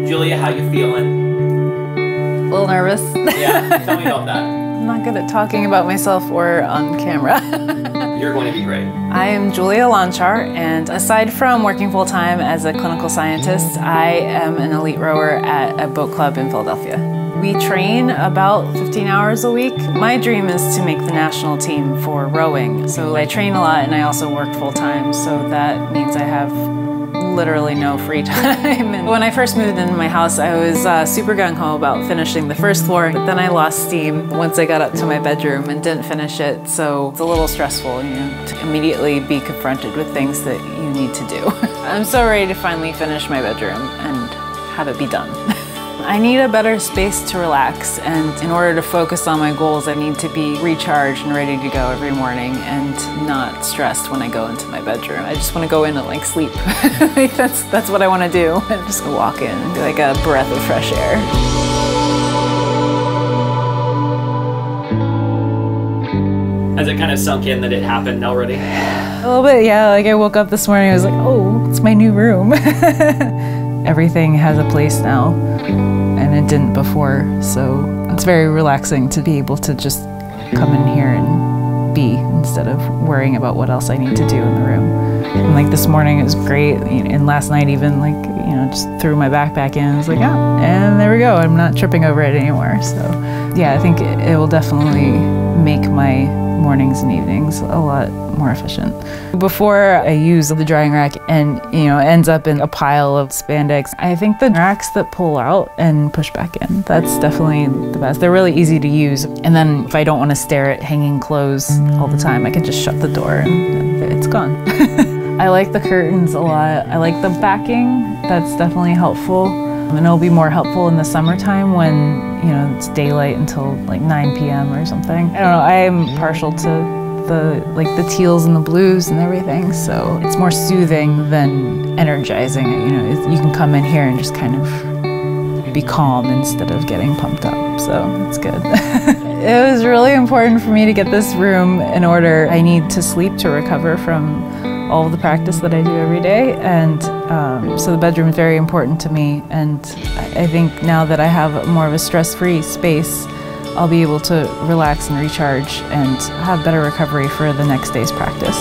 Julia, how you feeling? A little nervous. Yeah, tell me about that. I'm not good at talking about myself or on camera. You're going to be great. I am Julia Lonchar, and aside from working full-time as a clinical scientist, I am an elite rower at a boat club in Philadelphia. We train about 15 hours a week. My dream is to make the national team for rowing. So I train a lot and I also work full-time, so that means I have literally no free time. And when I first moved into my house, I was super gung-ho about finishing the first floor, but then I lost steam once I got up to my bedroom and didn't finish it, so it's a little stressful, you know, to immediately be confronted with things that you need to do. I'm so ready to finally finish my bedroom and have it be done. I need a better space to relax, and in order to focus on my goals, I need to be recharged and ready to go every morning and not stressed when I go into my bedroom. I just want to go in and like sleep. Like that's what I want to do. I'm just gonna walk in and be like a breath of fresh air. Has it kind of sunk in that it happened already? A little bit, yeah. Like I woke up this morning, I was like, oh, it's my new room. Everything has a place now, and it didn't before, so it's very relaxing to be able to just come in here and be instead of worrying about what else I need to do in the room. And like this morning it was great, and last night even, like, you know, just threw my backpack in and was like, oh, and there we go, I'm not tripping over it anymore. So yeah, I think it will definitely make my mornings and evenings a lot more efficient. Before I use the drying rack and, you know, ends up in a pile of spandex, I think the racks that pull out and push back in, that's definitely the best. They're really easy to use. And then if I don't want to stare at hanging clothes all the time, I can just shut the door and it's gone. I like the curtains a lot. I like the backing. That's definitely helpful. And it'll be more helpful in the summertime when, you know, it's daylight until like 9 p.m. or something. I don't know, I am partial to the teals and the blues and everything, so it's more soothing than energizing. You know, you can come in here and just kind of be calm instead of getting pumped up, so it's good. It was really important for me to get this room in order. I need to sleep to recover from all of the practice that I do every day, and so the bedroom is very important to me, and I think now that I have more of a stress-free space, I'll be able to relax and recharge and have better recovery for the next day's practice.